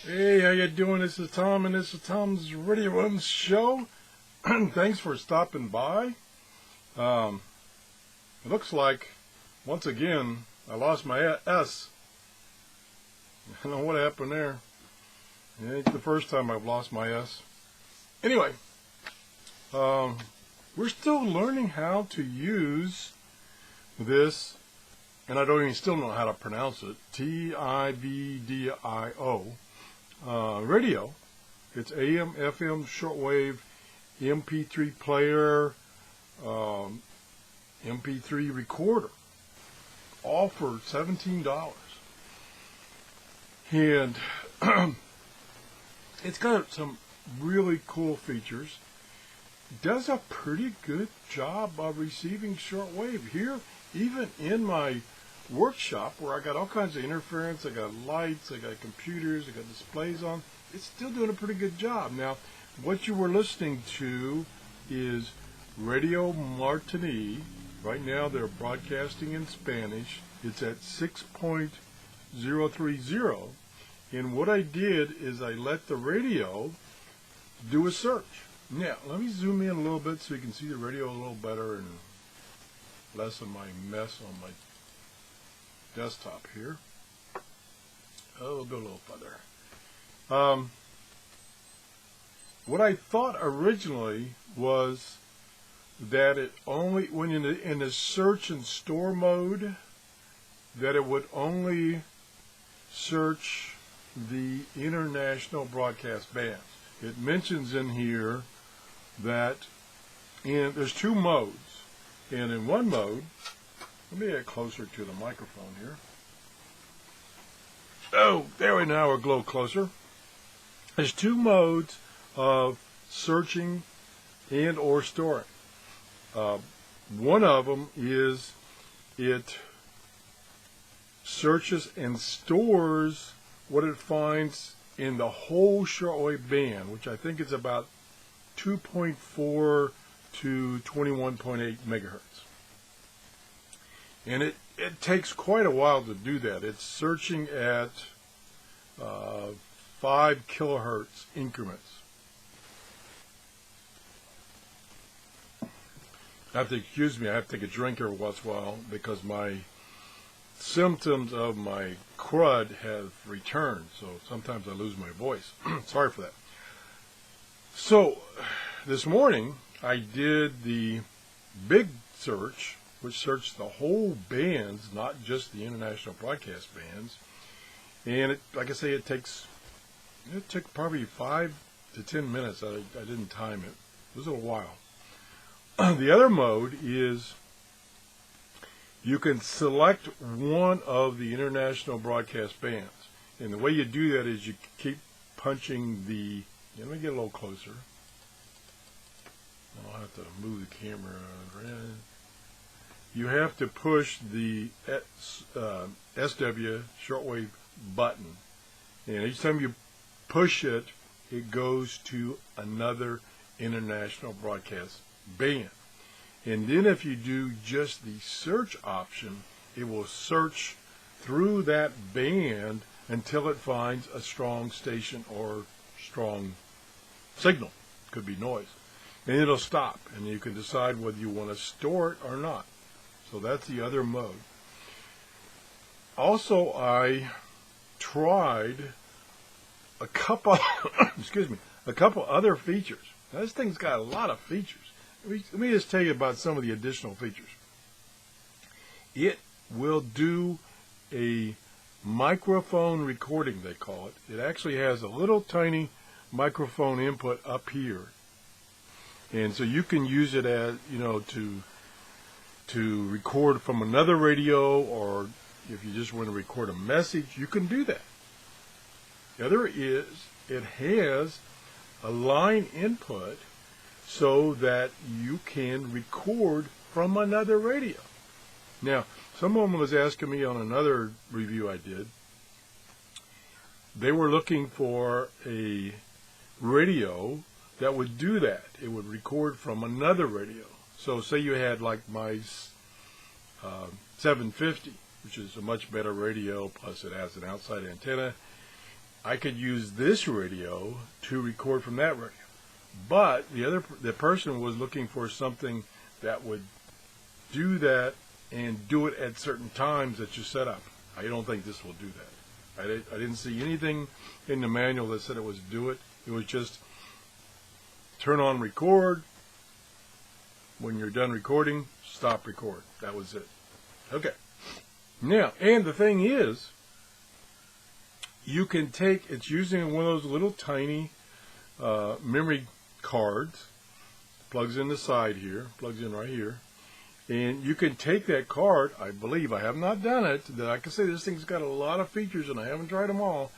Hey, how you doing? This is Tom, and this is Tom's Radio Run Show. Thanks for stopping by. It looks like, once again, I lost my S. I don't know what happened there. It ain't the first time I've lost my S. Anyway, we're still learning how to use this, and I don't even still know how to pronounce it, TIVDIO. Radio. It's AM, FM, shortwave, MP3 player, MP3 recorder, all for $17. And it's got some really cool features. It does a pretty good job of receiving shortwave here, even in my workshop where I got all kinds of interference. I got lights, I got computers, I got displays on. It's still doing a pretty good job. Now, what you were listening to is Radio Martini. Right now they're broadcasting in Spanish. It's at 6.030. And what I did is I let the radio do a search. Now, let me zoom in a little bit so you can see the radio a little better and less of my mess on my desktop here. We'll go a little further. What I thought originally was that it only, when in the search and store mode, that it would only search the international broadcast bands. It mentions in here that there's two modes, and in one mode, let me get closer to the microphone here. Oh, there we now we're a little closer. There's two modes of searching and or storing. One of them is it searches and stores what it finds in the whole shortwave band, which I think is about 2.4 to 21.8 megahertz. And it takes quite a while to do that. It's searching at 5 kilohertz increments. I have to excuse me, I have to take a drink every once in a while because my symptoms of my crud have returned, so sometimes I lose my voice. Sorry for that. So, this morning I did the big search, which searched the whole bands, not just the international broadcast bands. And it, like I say, it took probably 5 to 10 minutes. I didn't time it. It was a little while. The other mode is you can select one of the international broadcast bands. And the way you do that is you keep punching the, let me get a little closer. I'll have to move the camera around. You have to push the SW shortwave button, and each time you push it, it goes to another international broadcast band. And then if you do just the search option, it will search through that band until it finds a strong station or strong signal. Could be noise. And it'll stop, and you can decide whether you want to store it or not. So that's the other mode. Also, I tried a couple, a couple other features. Now, this thing's got a lot of features. Let me just tell you about some of the additional features. It will do a microphone recording, they call it. It actually has a little tiny microphone input up here. And so you can use it as, to record from another radio, or if you just want to record a message, you can do that. The other is it has a line input so that you can record from another radio. Now, someone was asking me on another review I did, they were looking for a radio that would do that. It would record from another radio. So say you had like my 750, which is a much better radio, plus it has an outside antenna. I could use this radio to record from that radio. But the person was looking for something that would do that and do it at certain times that you set up. I don't think this will do that. I didn't see anything in the manual that said it was do it. It was just turn on record. When you're done recording, stop record. That was it. Okay. Now, and the thing is, you can take, it's using one of those little tiny memory cards, plugs in the side here, plugs in right here, and you can take that card, I believe, I have not done it, that I can say this thing's got a lot of features and I haven't tried them all.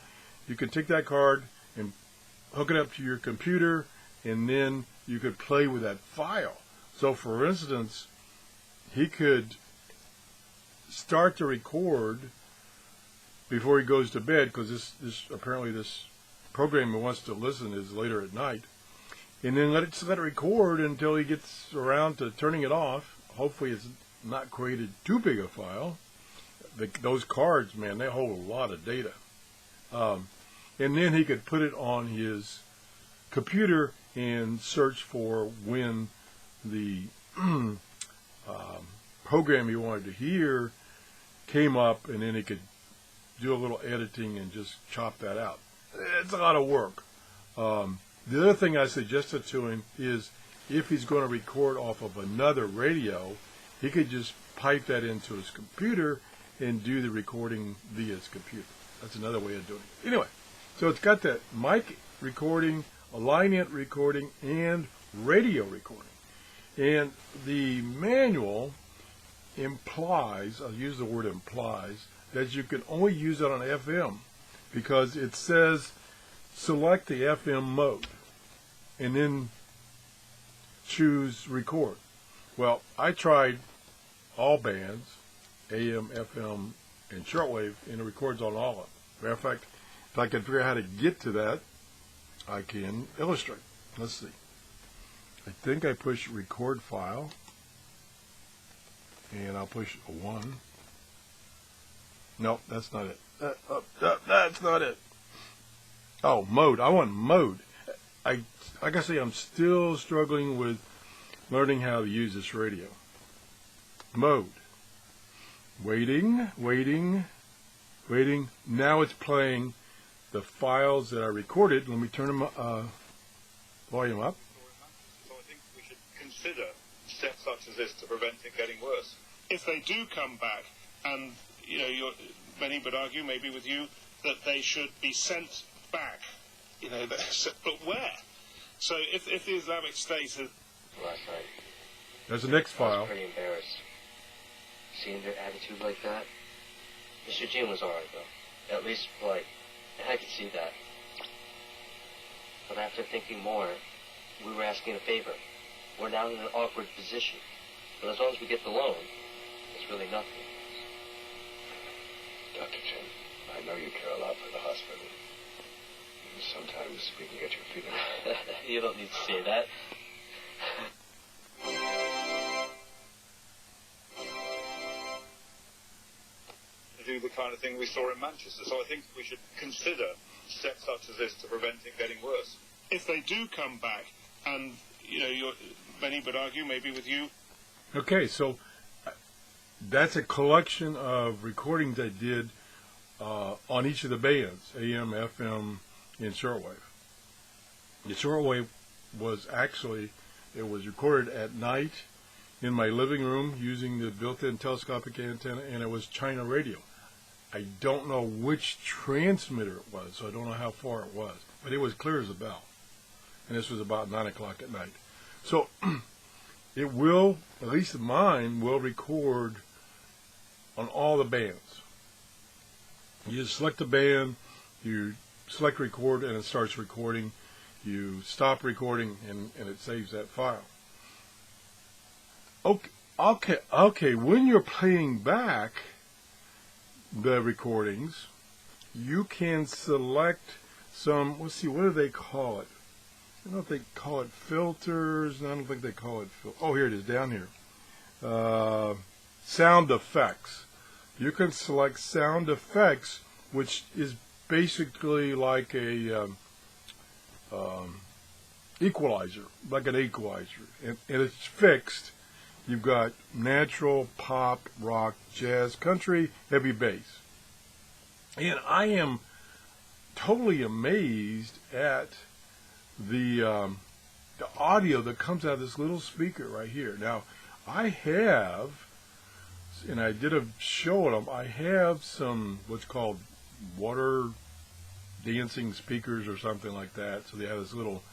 You can take that card and hook it up to your computer, and then you could play with that file. So for instance, he could start to record before he goes to bed, because apparently this program he wants to listen is later at night, and then let it record until he gets around to turning it off. Hopefully it's not created too big a file. Those cards, man, they hold a lot of data. And then he could put it on his computer and search for when the program he wanted to hear came up, and then he could do a little editing and just chop that out. It's a lot of work. The other thing I suggested to him is, if he's going to record off of another radio, he could just pipe that into his computer and do the recording via his computer. That's another way of doing it. Anyway, so it's got that mic recording, a line-in recording, and radio recording. And the manual implies, I'll use the word implies, that you can only use it on FM, because it says select the FM mode and then choose record. Well, I tried all bands, AM, FM, and shortwave, and it records on all of them. Matter of fact, if I can figure out how to get to that, I can illustrate. Let's see. I think I push record file, and I'll push a 1. Nope, that's not it. That's not it. Oh, mode. I want mode. Like I say, I'm still struggling with learning how to use this radio. Mode. Waiting. Now it's playing the files that I recorded. Let me turn them volume up. So I think we should consider steps such as this to prevent it getting worse. If they do come back, and many would argue, maybe with you, that they should be sent back. But where? So if the Islamic State has... Last night. There's the next I file. was pretty embarrassed. Seeing their attitude like that. Mr. Jim was alright though. At least polite. And I could see that. But after thinking more, we were asking a favor. We're now in an awkward position. But as long as we get the loan, it's really nothing. Dr. Chen, I know you care a lot for the hospital. Sometimes we can get your feelings. You don't need to say that. To do the kind of thing we saw in Manchester. So I think we should consider steps such as this to prevent it getting worse. If they do come back, and many would argue, maybe with you. Okay, so that's a collection of recordings I did on each of the bands, AM, FM, and shortwave. The shortwave was recorded at night in my living room using the built-in telescopic antenna, and it was China radio. I don't know which transmitter it was, so I don't know how far it was, but it was clear as a bell. And this was about 9 o'clock at night. So it will, at least mine, will record on all the bands. You just select the band, you select record, and it starts recording. You stop recording, and it saves that file. Okay. When you're playing back the recordings, you can select some, let's see, what do they call it? I don't know if they call it filters. I don't think they call it oh, here it is, down here. Sound effects. You can select sound effects, which is basically like a equalizer, like an equalizer, and it's fixed. You've got natural, pop, rock, jazz, country, heavy bass. And I am totally amazed at the audio that comes out of this little speaker right here. Now, I have, and I did a show of them, I have some what's called water dancing speakers or something like that. So they have this little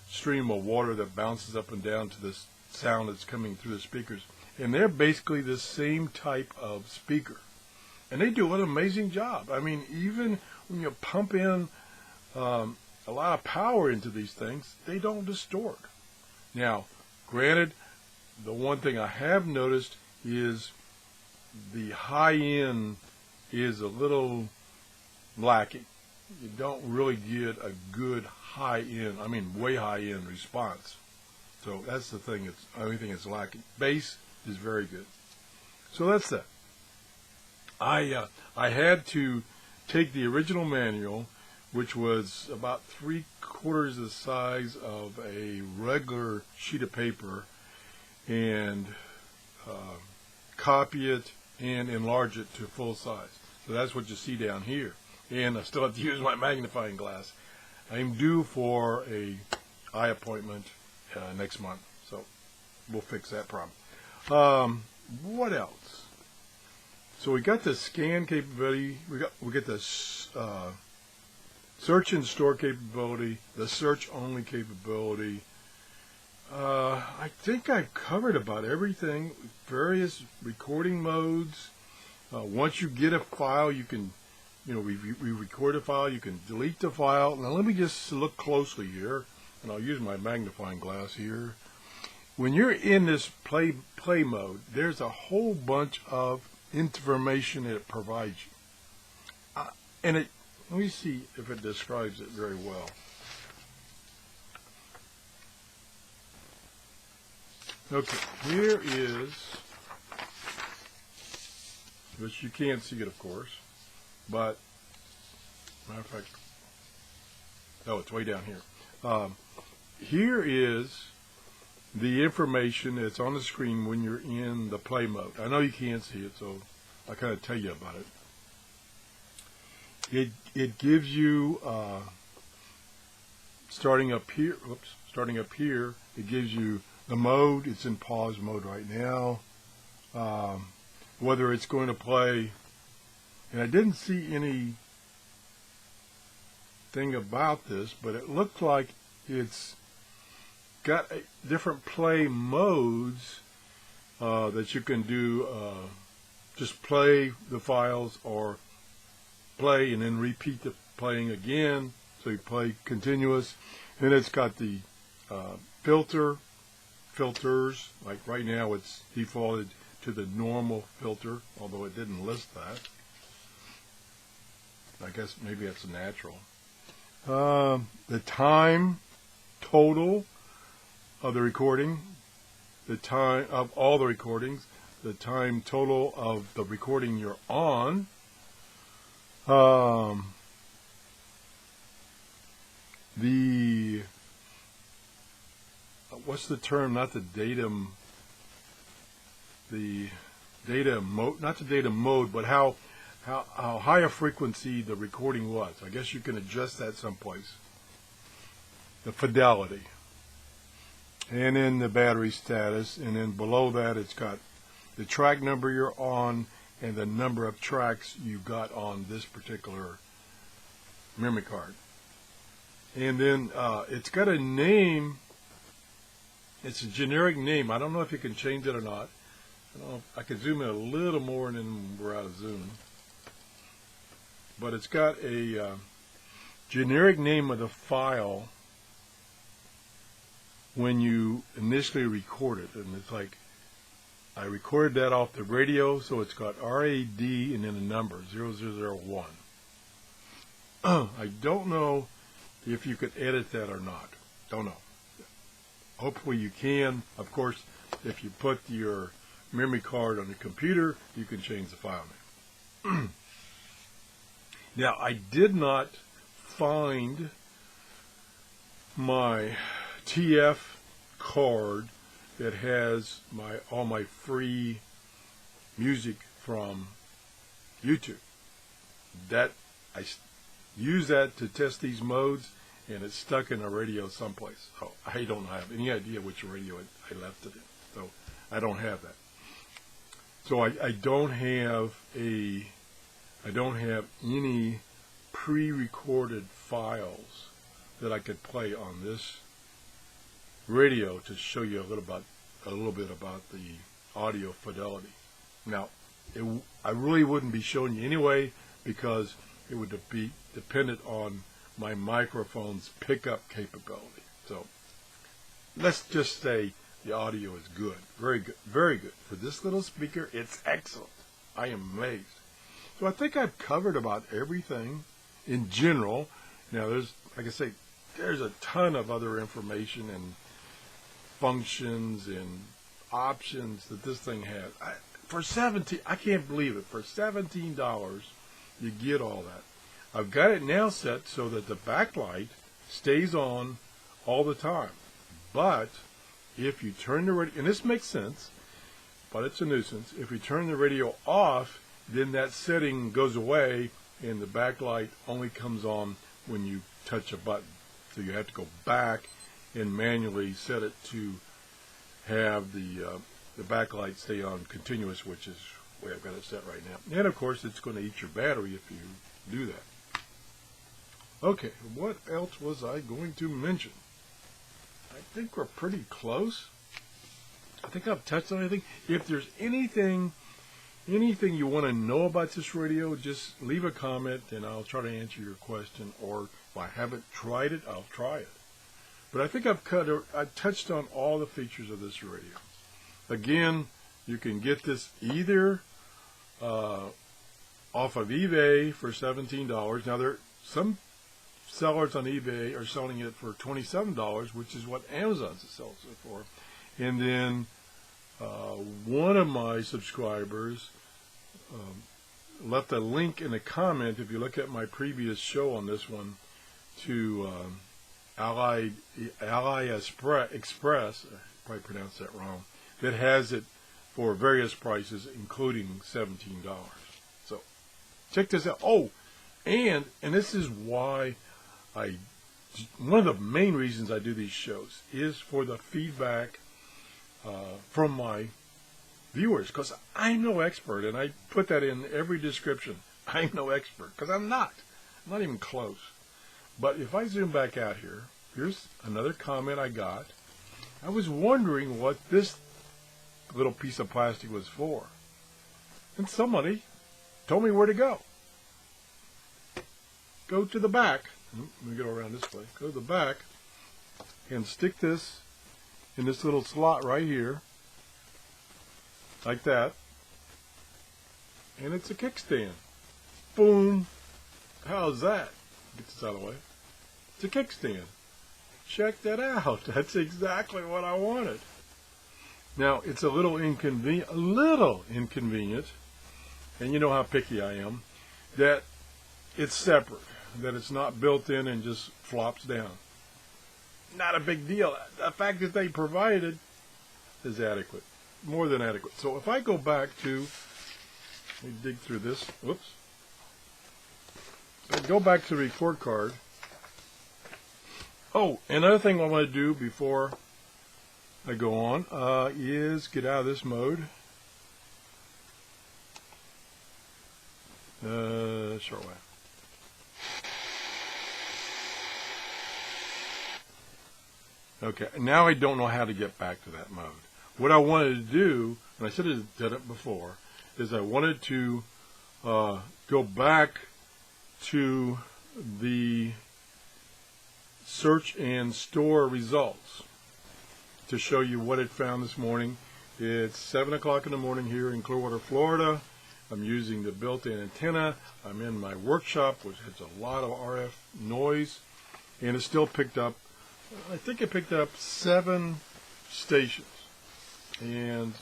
stream of water that bounces up and down to this sound that's coming through the speakers. And they're basically the same type of speaker. And they do an amazing job. I mean, even when you pump in a lot of power into these things, they don't distort. Now, granted, the one thing I have noticed is the high end is a little lacking. You don't really get a good high end, I mean way high end response. So that's the thing, it's the only thing that's lacking. Bass is very good. So that's that. I had to take the original manual, which was about 3/4 the size of a regular sheet of paper, and copy it and enlarge it to full size. So that's what you see down here. And I still have to use my magnifying glass. I'm due for a eye appointment next month, so we'll fix that problem. What else? So we got the scan capability. We got the search and store capability, the search only capability. I think I covered about everything. Various recording modes. Once you get a file, you can, we record a file. You can delete the file. Now let me just look closely here, and I'll use my magnifying glass here. When you're in this play mode, there's a whole bunch of information that it provides you, and let me see if it describes it very well. Okay, here is, which you can't see it, of course, but matter of fact, oh, it's way down here. Here is the information that's on the screen when you're in the play mode. I know you can't see it, so I'll kind of tell you about it. It gives you, starting up here, it gives you the mode. It's in pause mode right now. Whether it's going to play, and I didn't see any thing about this, but it looked like it's got different play modes that you can do. Just play the files, or play and then repeat the playing again. So you play continuous. And it's got the filters. Like right now, it's defaulted to the normal filter, although it didn't list that. I guess maybe that's natural. The time total of the recording, the time of all the recordings, the time total of the recording you're on, the what's the term? Not the datum. The data mode, not the data mode, but how high a frequency the recording was. I guess you can adjust that someplace. The fidelity, and then the battery status, and then below that it's got the track number you're on and the number of tracks you got on this particular memory card. And then it's got a name. It's a generic name. I don't know if you can change it or not. I don't know if I can zoom in a little more, and then we're out of zoom. But it's got a generic name of the file when you initially record it. And it's like, I recorded that off the radio, so it's got RAD and then a number, 0001. I don't know if you could edit that or not. Don't know. Hopefully you can. Of course, if you put your memory card on the computer, you can change the file name. Now, I did not find my TF card that has all my free music from YouTube. That I use that to test these modes, and it's stuck in a radio someplace. So I don't have any idea which radio I left it in. So I don't have that. So I don't have any pre-recorded files that I could play on this radio to show you a little bit about the audio fidelity. Now, I really wouldn't be showing you anyway, because it would be dependent on my microphone's pickup capability. So let's just say the audio is good, very good, very good. For this little speaker, it's excellent. I am amazed. So I think I've covered about everything in general. Now, like I say, there's a ton of other information and functions and options that this thing has. I can't believe it. For $17, you get all that. I've got it now set so that the backlight stays on all the time. But if you turn the radio, and this makes sense, but it's a nuisance. If you turn the radio off, then that setting goes away, and the backlight only comes on when you touch a button. So you have to go back and manually set it to have the backlight stay on continuous, which is the way I've got it set right now. And of course, it's going to eat your battery if you do that. Okay, what else was I going to mention? I think we're pretty close. I think I've touched on anything. If there's anything you want to know about this radio, just leave a comment and I'll try to answer your question. Or if I haven't tried it, I'll try it. But I think I've touched on all the features of this radio. Again, you can get this either off of eBay for $17. Now, some sellers on eBay are selling it for $27, which is what Amazon sells it for. And then one of my subscribers left a link in a comment, if you look at my previous show on this one, to Ally Express, I probably pronounced that wrong, that has it for various prices, including $17. So check this out. Oh, and this is why one of the main reasons I do these shows is for the feedback from my viewers, because I'm no expert, and I put that in every description. I'm no expert, because I'm not even close. But if I zoom back out here, here's another comment I got. I was wondering what this little piece of plastic was for, and somebody told me where to go. Go to the back. Let me go around this way. Go to the back and stick this in this little slot right here, like that, and it's a kickstand. Boom. How's that? Get this out of the way. It's a kickstand. Check that out. That's exactly what I wanted. Now, it's a little inconvenient, and you know how picky I am, that it's separate, that it's not built in and just flops down. Not a big deal. The fact that they provided is adequate, more than adequate. So if I go back to, let me dig through this, whoops. If I go back to the report card. Oh, another thing I want to do before I go on is get out of this mode. Short way. Okay, now I don't know how to get back to that mode. What I wanted to do, and I should have done it before, is I wanted to go back to the search and store results to show you what it found this morning. It's 7 o'clock in the morning here in Clearwater, Florida. I'm using the built-in antenna. I'm in my workshop, which has a lot of RF noise, and it still picked up, I think it picked up 7 stations. And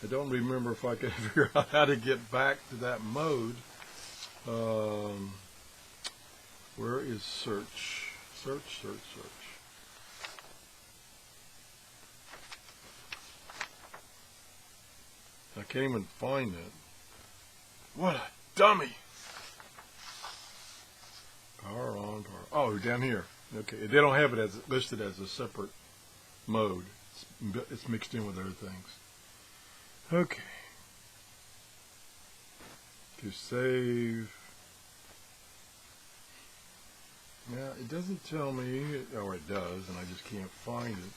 I don't remember if I can figure out how to get back to that mode. Where is search? Search. I can't even find it. What a dummy! Power on, power. Oh, down here. Okay, they don't have it as listed as a separate mode. It's mixed in with other things. Okay. To save. Yeah, it doesn't tell me. Oh, it does, and I just can't find it.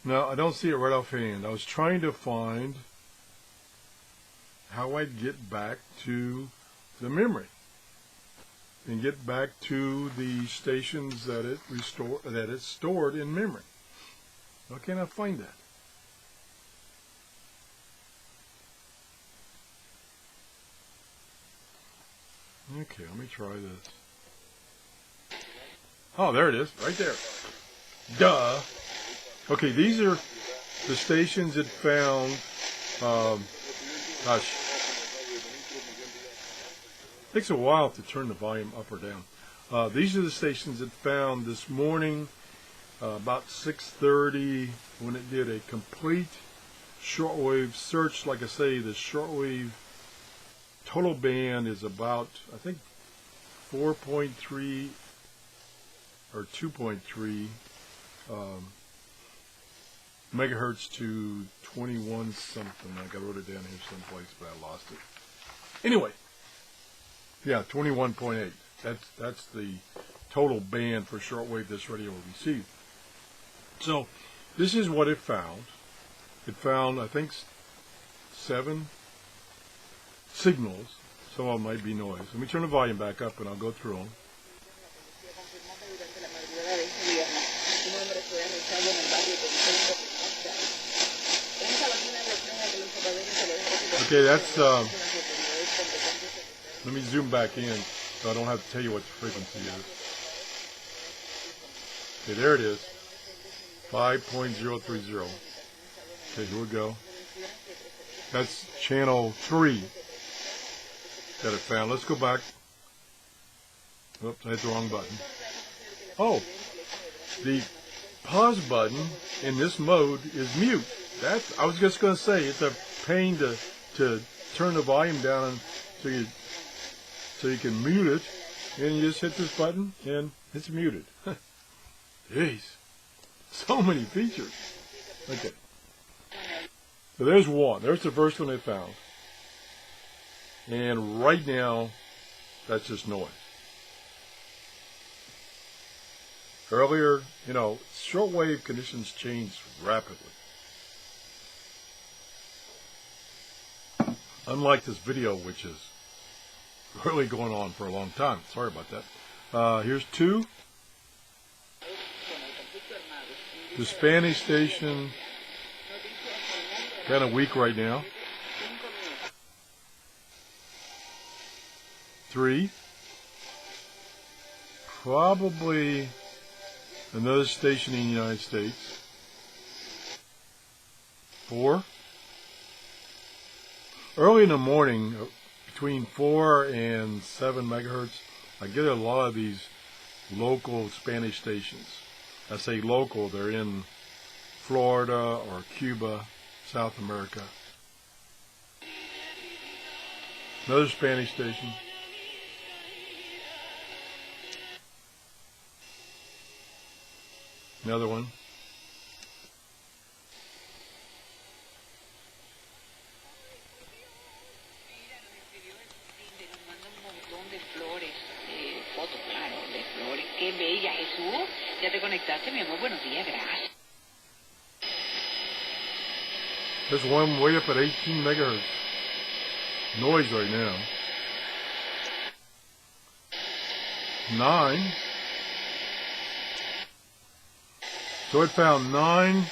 No, I don't see it right offhand. I was trying to find how I'd get back to the memory and get back to the stations that it's stored in memory. Why can't I find that? Okay, let me try this. Oh, there it is, right there. Duh. Okay, these are the stations it found. Gosh, takes a while to turn the volume up or down. These are the stations it found this morning, about 6:30, when it did a complete shortwave search. Like I say, the shortwave total band is about, I think, 4.3 or 2.3 megahertz to 21 something. I wrote it down here someplace, but I lost it. Anyway, yeah, 21.8. That's the total band for shortwave this radio will receive. So this is what it found. It found, I think, 7 signals. Some of them might be noise. Let me turn the volume back up and I'll go through them. Okay, that's, let me zoom back in so I don't have to tell you what the frequency is. Okay, there it is, 5.030. Okay, here we go. That's channel 3 that it found. Let's go back. Oops, I hit the wrong button. Oh, the pause button in this mode is mute. I was just going to say, it's a pain to turn the volume down so you can mute it, and you just hit this button and it's muted. Jeez, so many features. Okay, so there's one. There's the first one they found, and right now that's just noise. Earlier, shortwave conditions change rapidly. Unlike this video, which is really going on for a long time. Sorry about that. Here's 2. The Spanish station, kind of weak right now. 3. Probably another station in the United States. 4. Early in the morning, between 4 and 7 megahertz, I get a lot of these local Spanish stations. I say local, they're in Florida or Cuba, South America. Another Spanish station. Another one. There's one way up at 18 megahertz. Noise right now. 9. So it found 9.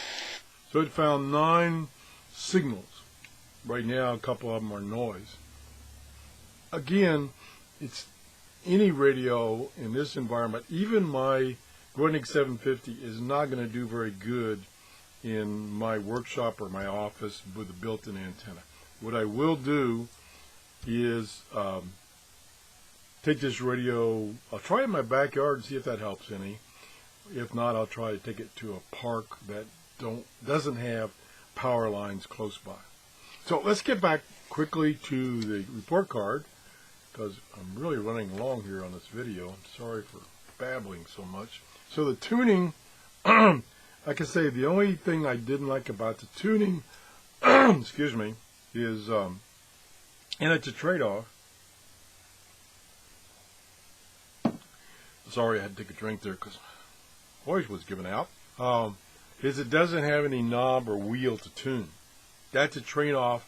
So it found 9 signals. Right now, a couple of them are noise. Again, it's any radio in this environment. Even my Grundig 750 is not going to do very good in my workshop or my office with a built-in antenna. What I will do is take this radio, I'll try it in my backyard and see if that helps any. If not, I'll try to take it to a park that doesn't have power lines close by. So let's get back quickly to the report card, because I'm really running long here on this video. I'm sorry for babbling so much. So the tuning, like I say, the only thing I didn't like about the tuning, excuse me, is, and it's a trade-off. Sorry, I had to take a drink there because my voice was giving out. Is it doesn't have any knob or wheel to tune. That's a trade-off.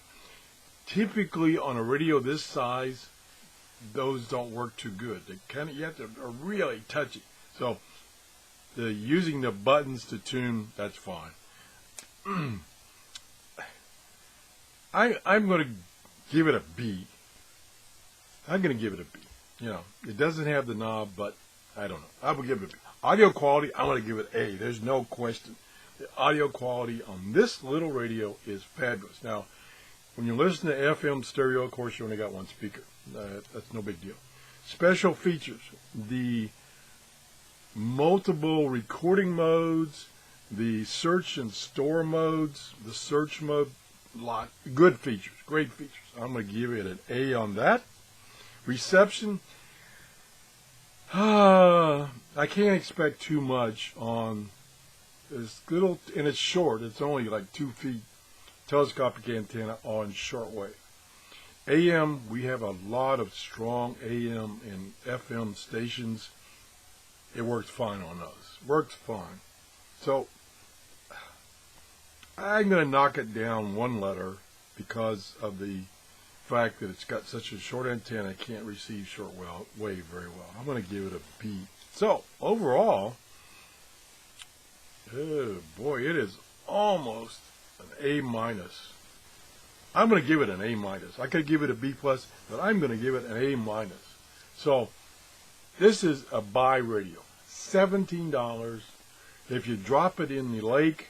Typically on a radio this size, those don't work too good. You have to really touchy. So using the buttons to tune, that's fine. I'm going to give it a B. I'm going to give it a B. You know, it doesn't have the knob, but I don't know. I will give it a B. Audio quality, I'm going to give it A. There's no question. The audio quality on this little radio is fabulous. Now, when you listen to FM stereo, of course, you only got one speaker. That's no big deal. Special features. The multiple recording modes, the search and store modes, the search mode, good features, great features. I'm going to give it an A on that. Reception, I can't expect too much on this little, and it's short. It's only like 2 feet telescopic antenna on shortwave. AM, we have a lot of strong AM and FM stations. It works fine on those. Works fine. So I'm going to knock it down 1 letter because of the fact that it's got such a short antenna, it can't receive short wave very well. I'm going to give it a B. So overall, oh boy, it is almost an A minus. I'm going to give it an A minus. I could give it a B plus, but I'm going to give it an A minus. So this is a buy radio. $17. If you drop it in the lake,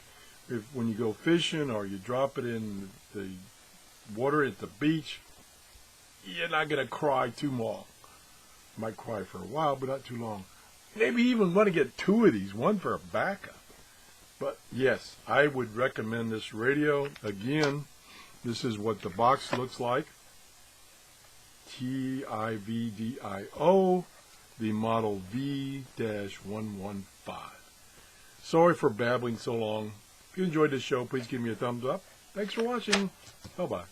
when you go fishing, or you drop it in the water at the beach, you're not going to cry too long. You might cry for a while, but not too long. Maybe even want to get 2 of these, one for a backup. But yes, I would recommend this radio. Again, this is what the box looks like. TIVDIO, the model V-115. Sorry for babbling so long. If you enjoyed this show, please give me a thumbs up. Thanks for watching. Bye-bye.